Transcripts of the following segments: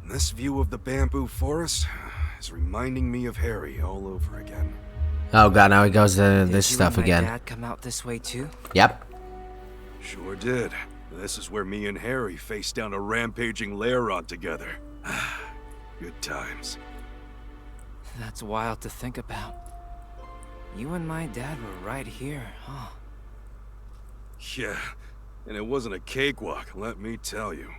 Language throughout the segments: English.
This view of the bamboo forest is reminding me of Harry all over again. Oh god, now he goes to this Did you stuff and my again. Dad come out this way too? Yep. Sure did. This is where me and Harry faced down a rampaging Laron together. Good times. That's wild to think about. You and my dad were right here, huh? Yeah, and it wasn't a cakewalk, let me tell you.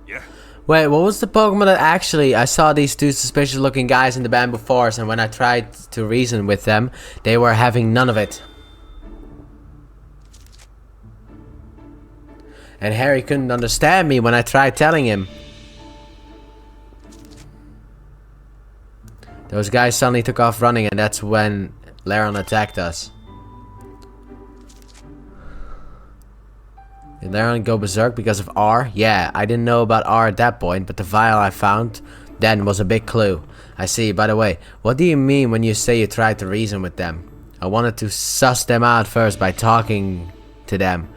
Yeah. Wait, what was the Pokemon that actually... I saw these two suspicious looking guys in the bamboo forest, and when I tried to reason with them, they were having none of it. And Harry couldn't understand me when I tried telling him. Those guys suddenly took off running, and that's when Laron attacked us. Did Laron go berserk because of R? Yeah, I didn't know about R at that point, but the vial I found then was a big clue. I see. By the way, what do you mean when you say you tried to reason with them? I wanted to suss them out first by talking to them.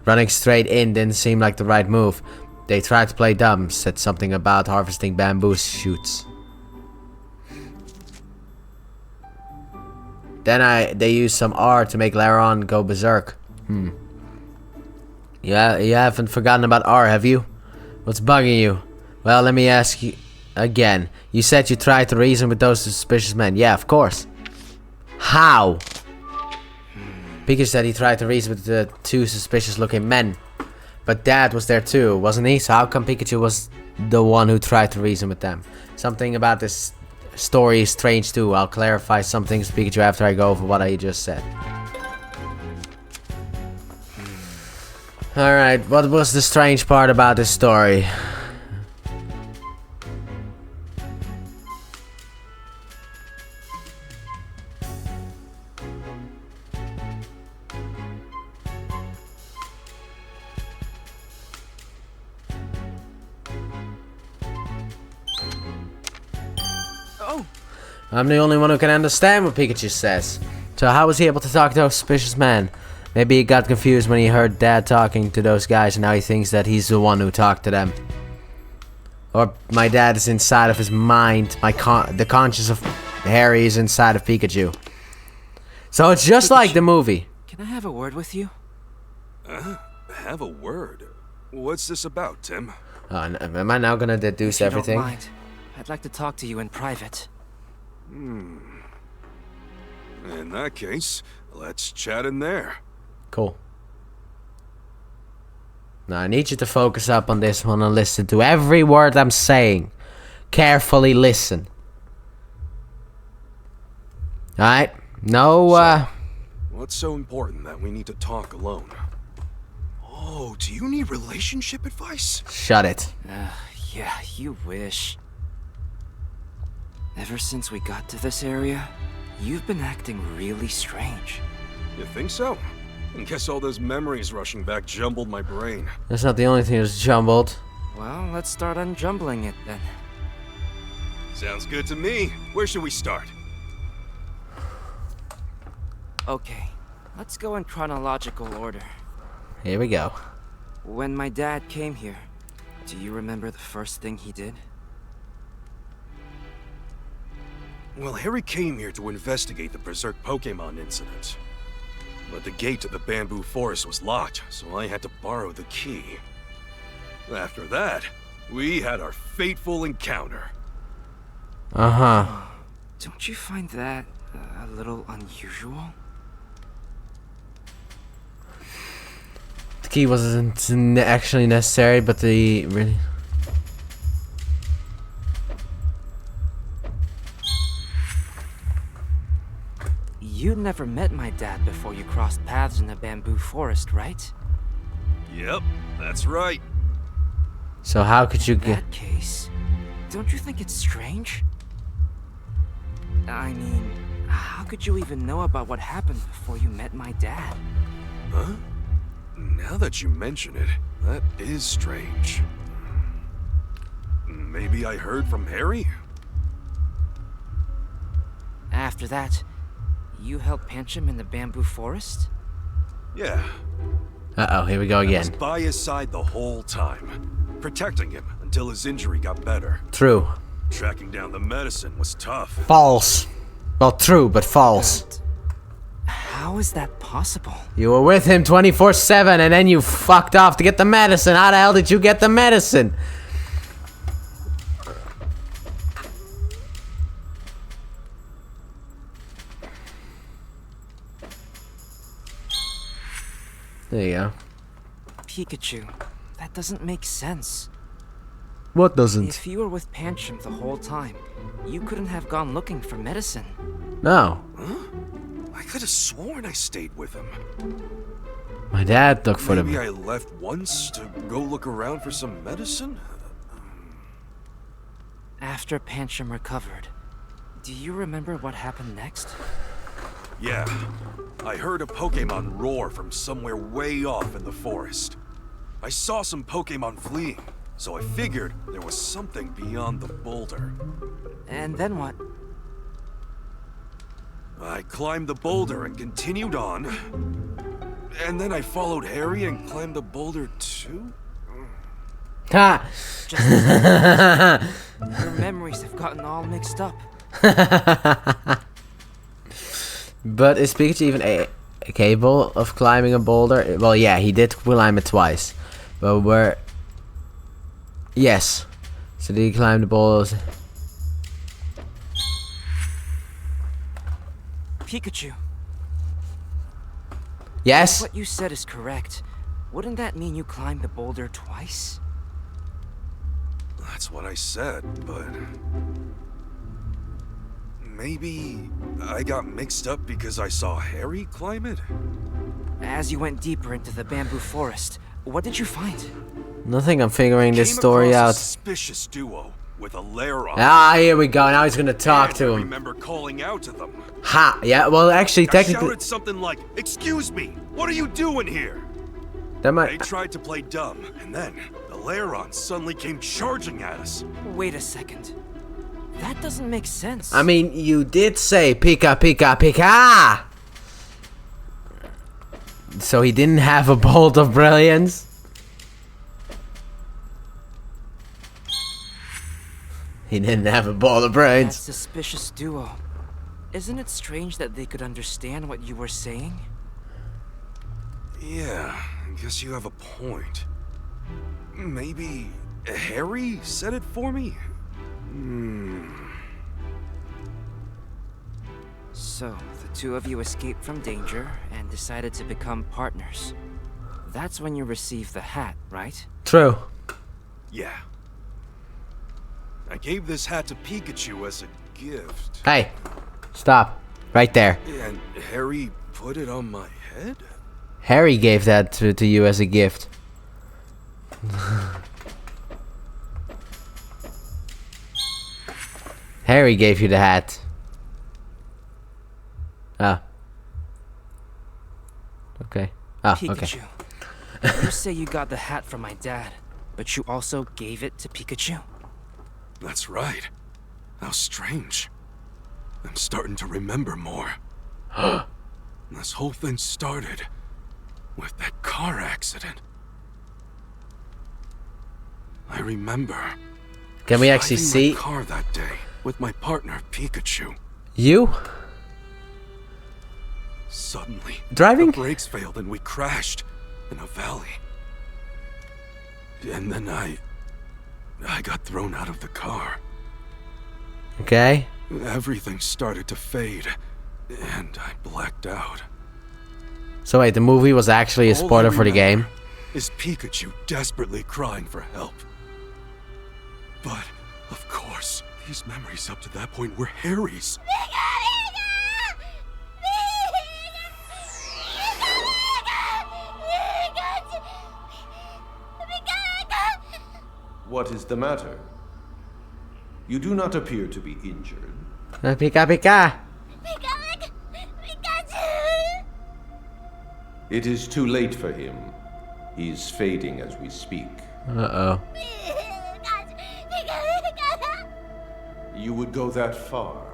Running straight in didn't seem like the right move. They tried to play dumb, said something about harvesting bamboo shoots. Then they used some R to make Laron go berserk. Yeah, you haven't forgotten about R, have you? What's bugging you? Well, let me ask you again. You said you tried to reason with those suspicious men. Yeah, of course. How? Pikachu said he tried to reason with the two suspicious-looking men. But Dad was there too, wasn't he? So how come Pikachu was the one who tried to reason with them? Something about this story is strange too. I'll clarify some things, Pikachu, after I go over what I just said. Alright, what was the strange part about this story? Oh! I'm the only one who can understand what Pikachu says. So how was he able to talk to those suspicious men? Maybe he got confused when he heard Dad talking to those guys and now he thinks that he's the one who talked to them. Or my dad is inside of his mind. The conscience of Harry is inside of Pikachu. So it's just like the movie. Can I have a word with you? Have a word? What's this about, Tim? Am I now gonna deduce If you everything? don't mind, I'd like to talk to you in private. In that case, let's chat in there. Cool. Now I need you to focus up on this one and listen to every word I'm saying. Carefully listen. Alright? No, What's so important that we need to talk alone? Oh, do you need relationship advice? shut it. Yeah, you wish. Ever since we got to this area, you've been acting really strange. You think so? I guess all those memories rushing back jumbled my brain. That's not the only thing that's jumbled. Well, let's start unjumbling it then. Sounds good to me. Where should we start? Okay, let's go in chronological order. Here we go. When my dad came here, do you remember the first thing he did? Well, Harry came here to investigate the Berserk Pokemon incident. But the gate to the bamboo forest was locked, so I had to borrow the key. After that, we had our fateful encounter. Uh-huh. Don't you find that a little unusual? The key wasn't actually necessary, but the really... You never met my dad before you crossed paths in the bamboo forest, right? Yep, that's right. So how could you In get... that case, don't you think it's strange? I mean, how could you even know about what happened before you met my dad? Huh? Now that you mention it, that is strange. Maybe I heard from Harry? After that, you helped pinch him in the bamboo forest? Yeah. Uh-oh, here we go I was again. by his side the whole time, protecting him until his injury got better. True. Tracking down the medicine was tough. False. Well, true, but false. But how is that possible? You were with him 24/7 and then you fucked off to get the medicine. How the hell did you get the medicine? There you go. Pikachu, that doesn't make sense. What doesn't? If you were with Pancham the whole time, you couldn't have gone looking for medicine. No. Huh? I could have sworn I stayed with him. My dad looked for Maybe them. I left once to go look around for some medicine? After Pancham recovered, do you remember what happened next? Yeah. I heard a Pokemon roar from somewhere way off in the forest. I saw some Pokemon fleeing, so I figured there was something beyond the boulder. And then what? I climbed the boulder and continued on. And then I followed Harry and climbed the boulder too? Ha! Your memories have gotten all mixed up. But is Pikachu even capable of climbing a boulder? Well, yeah, he did climb it twice. But where... Yes. So did he climb the boulders? Pikachu, Yes? what you said is correct. Wouldn't that mean you climbed the boulder twice? That's what I said, but... Maybe I got mixed up because I saw Harry climb it? As you went deeper into the bamboo forest, what did you find? Nothing, I'm figuring this Came story across out. a suspicious duo with a lair on. Ah, here we go. Now he's gonna talk And to I him. remember calling out to them. Ha! Yeah, well, actually, I technically... shouted something like, "Excuse me, what are you doing here?" That They might... tried to play dumb, and then the Lairon suddenly came charging at us. Wait a second. That doesn't make sense. I mean, you did say Pika, Pika, Pika! So he didn't have a bolt of brilliance? He didn't have a bolt of that brilliance. suspicious duo. Isn't it strange that they could understand what you were saying? Yeah, I guess you have a point. Maybe Harry said it for me? So, the two of you escaped from danger and decided to become partners. That's when you received the hat, right? True. Yeah. I gave this hat to Pikachu as a gift. Hey, stop. Right there. And Harry put it on my head? Harry gave that to you as a gift. Harry gave you the hat. Ah. Okay. Ah, okay. Pikachu. You say you got the hat from my dad, but you also gave it to Pikachu? That's right. How strange. I'm starting to remember more. This whole thing started with that car accident. I remember. Can we actually driving see my car that day with my partner Pikachu. you Suddenly, driving? the brakes failed and we crashed in a valley. And then I got thrown out of the car. Okay. Everything started to fade, and I blacked out. So wait, the movie was actually a All I spoiler for the remember game? is Pikachu desperately crying for help. But, of course, these memories up to that point were Harry's. What is the matter? You do not appear to be injured. Pika, Pika! It is too late for him. He's fading as we speak. Uh-oh. You would go that far?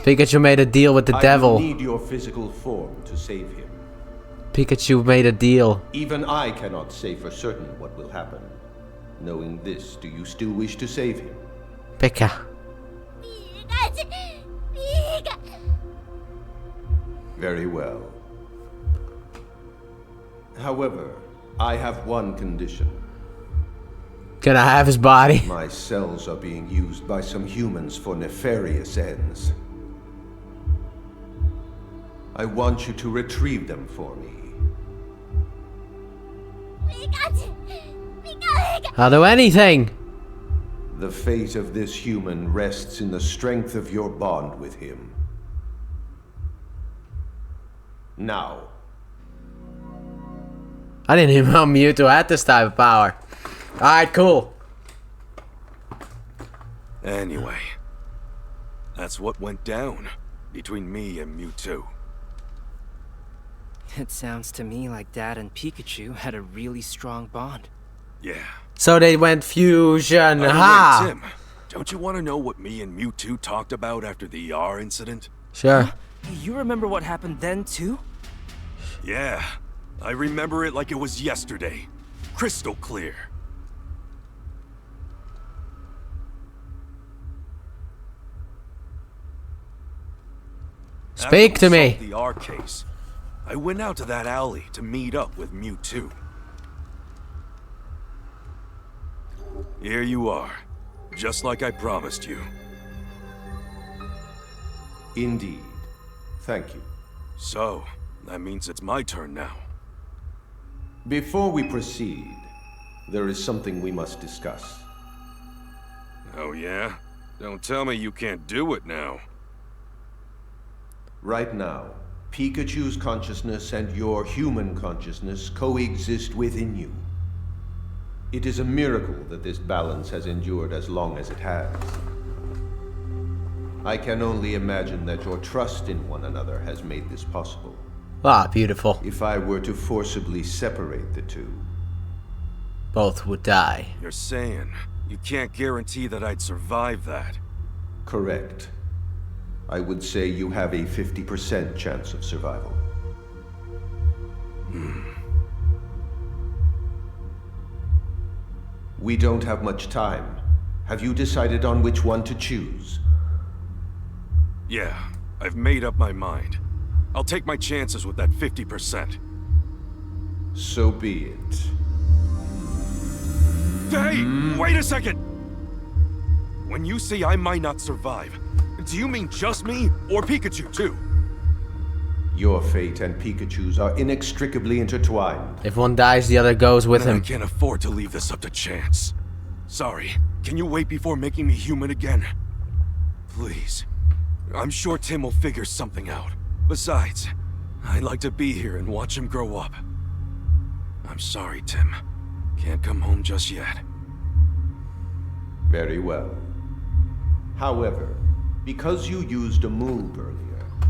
Pikachu made a deal with the I devil. will need your physical form to save him. Pikachu made a deal. Even I cannot say for certain what will happen. Knowing this, do you still wish to save him? Pika. Very well. However, I have one condition. Can I have his body? My cells are being used by some humans for nefarious ends. I want you to retrieve them for me. I'll do anything. The fate of this human rests in the strength of your bond with him. Now. I didn't even know Mewtwo had this type of power. Alright, cool. Anyway, that's what went down between me and Mewtwo. It sounds to me like Dad and Pikachu had a really strong bond. Yeah. So they went fusion. By the way, Ha! Tim, don't you want to know what me and Mewtwo talked about after the ER incident? Sure. You remember what happened then, too? Yeah, I remember it like it was yesterday. Crystal clear. Speak to me. After we solved the R case, I went out to that alley to meet up with Mewtwo. Here you are, just like I promised you. Indeed. Thank you. So, that means it's my turn now. Before we proceed, there is something we must discuss. Oh yeah? Don't tell me you can't do it now. Right now, Pikachu's consciousness and your human consciousness coexist within you. It is a miracle that this balance has endured as long as it has. I can only imagine that your trust in one another has made this possible. Ah, beautiful. If I were to forcibly separate the two, Both would die. You're saying you can't guarantee that I'd survive that. correct. I would say you have a 50% chance of survival. We don't have much time. Have you decided on which one to choose? Yeah, I've made up my mind. I'll take my chances with that 50%. So be it. Hey, wait a second! When you say I might not survive, do you mean just me or Pikachu too? Your fate and Pikachu's are inextricably intertwined. If one dies, the other goes with I him. can't afford to leave this up to chance. Sorry, can you wait before making me human again? Please. I'm sure Tim will figure something out. Besides, I'd like to be here and watch him grow up. I'm sorry, Tim. Can't come home just yet. Very well. However, because you used a move earlier,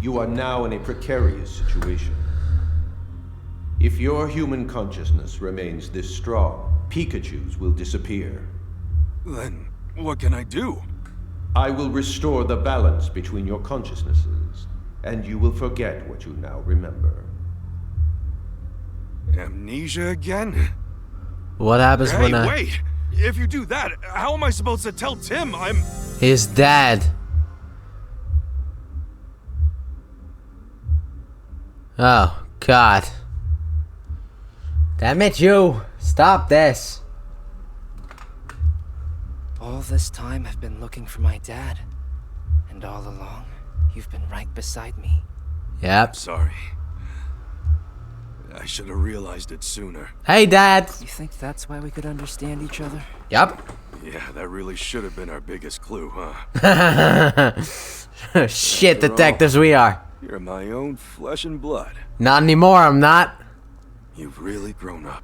you are now in a precarious situation. If your human consciousness remains this strong, Pikachu's will disappear. Then, what can I do? I will restore the balance between your consciousnesses, and you will forget what you now remember. Amnesia again? What happens Hey, when wait! If you do that, how am I supposed to tell Tim I'm... his dad? Oh, God. Damn it, you! Stop this! All this time I've been looking for my dad. And all along, you've been right beside me. Yep. Sorry. I should have realized it sooner. Hey, Dad! You think that's why we could understand each other? Yep. Yeah, that really should have been our biggest clue, huh? Shit, After all, detectives we are. You're my own flesh and blood. Not anymore, I'm not. You've really grown up,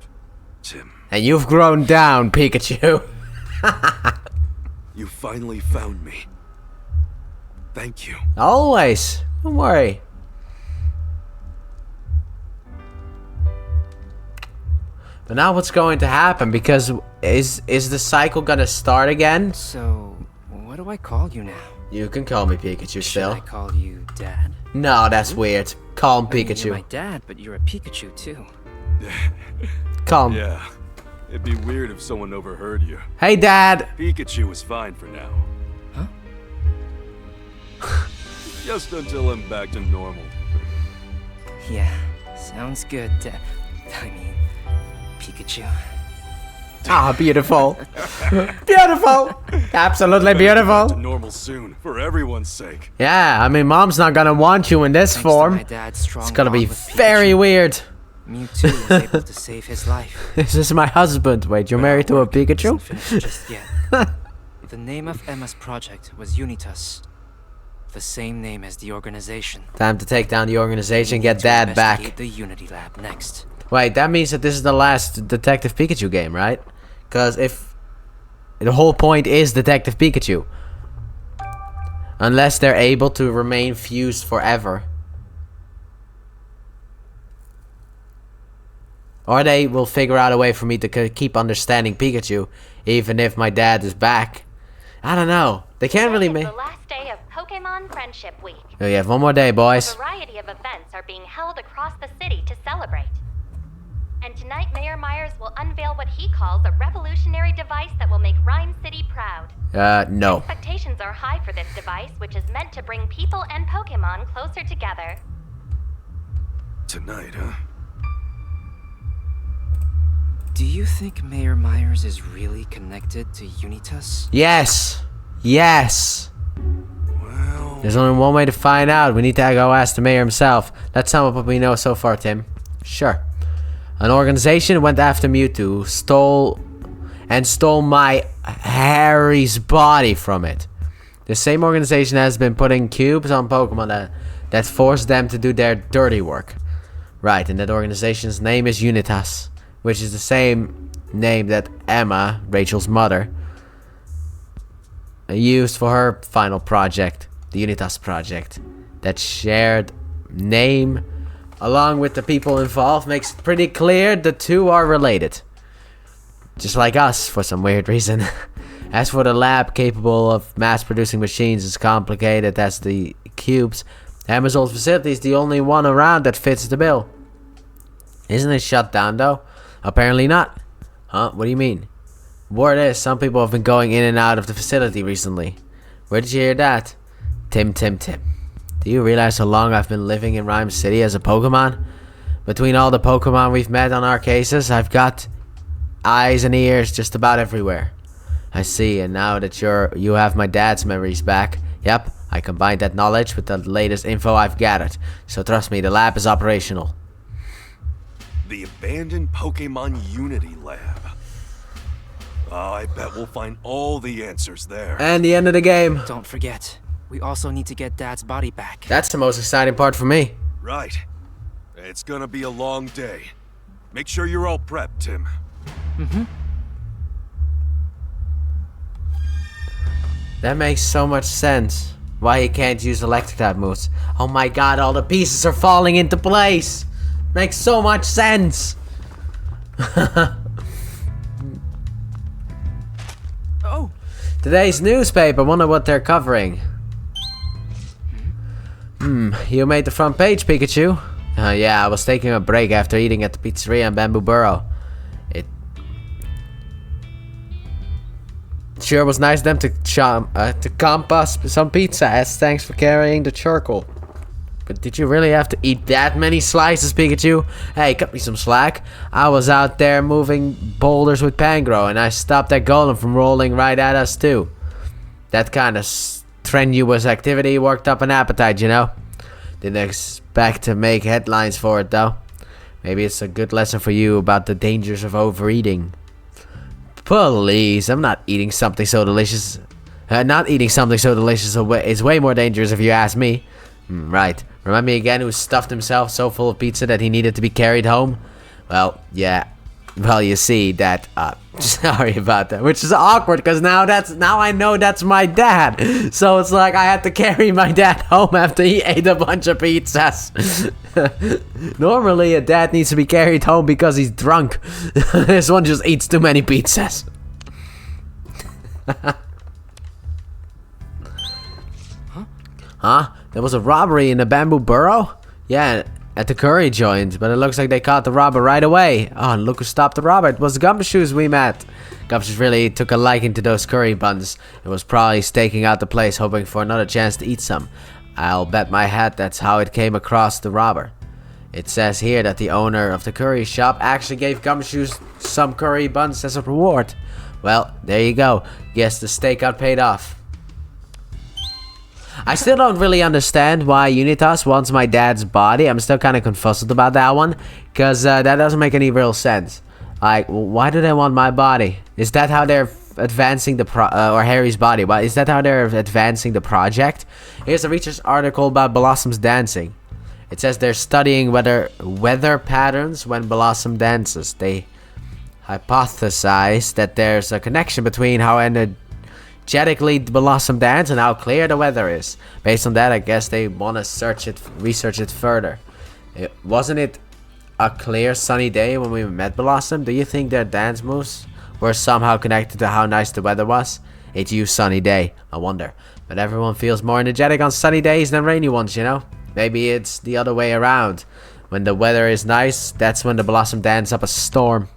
Tim. And you've grown down, Pikachu. You finally found me. Thank you. Always. Don't worry. But now what's going to happen? Because is the cycle gonna start again? So, what do I call you now? You can call me Pikachu Should still. I call you Dad? No, that's weird. Call him I mean, Pikachu. you're my dad, but you're a Pikachu too. Call him. Yeah. It'd be weird if someone overheard you. Hey, Dad. Pikachu is fine for now. Huh? Just until I'm back to normal. Yeah, sounds good, I mean, Pikachu. Ah, beautiful. Beautiful. Absolutely Back to beautiful. normal soon, for everyone's sake. Yeah, I mean, Mom's not gonna want you in this Thanks to form. my dad's strong It's gonna be bond with very Pikachu, weird. Mewtwo was able to save his life. This is my husband. Wait, you're married to a Pikachu? Isn't finished just yet. The name of Emma's project was Unitas. The same name as the organization. Time to take down the organization, We get need to Dad investigate back. the Unity Lab next. Wait, that means that this is the last Detective Pikachu game, right? Because if the whole point is Detective Pikachu, unless they're able to remain fused forever, or they will figure out a way for me to keep understanding Pikachu, even if my dad is back. I don't know. They can't really Today make. is the last day of Pokemon Friendship Week. Oh, you have one more day, A boys. variety of events are being held across the city to celebrate. And tonight, Mayor Myers will unveil what he calls a revolutionary device that will make Rhyme City proud. No. Expectations are high for this device, which is meant to bring people and Pokemon closer together. Tonight, huh? Do you think Mayor Myers is really connected to Unitas? Yes. Yes. Well, There's only one way to find out. We need to go ask the mayor himself. Let's sum up what we know so far, Tim. Sure. An organization went after Mewtwo, stole my Harry's body from it. The same organization has been putting cubes on Pokemon that forced them to do their dirty work. Right, and that organization's name is Unitas, which is the same name that Emma, Rachel's mother, used for her final project, the Unitas project. That shared name, along with the people involved, makes it pretty clear the two are related. Just like us, for some weird reason. As for the lab capable of mass-producing machines as complicated as the cubes, Emma's old facility is the only one around that fits the bill. Isn't it shut down, though? Apparently not. Huh? What do you mean? Word is, some people have been going in and out of the facility recently. Where did you hear that? Tim. Do you realize how long I've been living in Rhyme City as a Pokemon? Between all the Pokemon we've met on our cases, I've got eyes and ears just about everywhere. I see, and now that you have my dad's memories back, yep, I combined that knowledge with the latest info I've gathered. So trust me, the lab is operational. the abandoned Pokemon Unity Lab. Oh, I bet we'll find all the answers there. And the end of the game. Don't forget, we also need to get Dad's body back. That's the most exciting part for me. Right. It's gonna be a long day. Make sure you're all prepped, Tim. That makes so much sense. Why he can't use electric type moves. Oh my god, all the pieces are falling into place. Makes so much sense. Oh! Today's newspaper, wonder what they're covering. You made the front page, Pikachu. Yeah, I was taking a break after eating at the pizzeria in Bamboo Burrow. It sure was nice of them to comp us some pizza, as thanks for carrying the charcoal. But did you really have to eat that many slices, Pikachu? Hey, cut me some slack. I was out there moving boulders with Pangro, and I stopped that golem from rolling right at us too. That kind of strenuous activity worked up an appetite, you know? Didn't expect to make headlines for it, though. Maybe it's a good lesson for you about the dangers of overeating. Please, I'm not eating something so delicious. Not eating something so delicious is way more dangerous if you ask me. Right. Remind me again who stuffed himself so full of pizza that he needed to be carried home? Well, yeah. Well, you see that, sorry about that, which is awkward because now I know that's my dad. So it's like I had to carry my dad home after he ate a bunch of pizzas. Normally a dad needs to be carried home because he's drunk. This one just eats too many pizzas. Huh? There was a robbery in the bamboo burrow? Yeah, at the curry joint, but it looks like they caught the robber right away. Oh, and look who stopped the robber. It was Gumshoes we met. Gumshoes really took a liking to those curry buns and was probably staking out the place, hoping for another chance to eat some. I'll bet my hat that's how it came across the robber. It says here that the owner of the curry shop actually gave Gumshoes some curry buns as a reward. Well, there you go. Guess the stakeout paid off. I still don't really understand why Unitas wants my dad's body. I'm still kind of confused about that one, because that doesn't make any real sense. Like, why do they want my body? Is that how they're advancing the or Harry's body? Why is that how they're advancing the project? Here's a research article about Blossom's dancing. It says they're studying weather patterns when Blossom dances. They hypothesize that there's a connection between how energetically Blossom dance and how clear the weather is. Based on that, I guess they want to research it further. Wasn't it a clear sunny day when we met Blossom? Do you think their dance moves were somehow connected to how nice the weather was? It's you sunny day, I wonder. But everyone feels more energetic on sunny days than rainy ones, you know? Maybe it's the other way around. When the weather is nice, that's when the Blossom dance up a storm.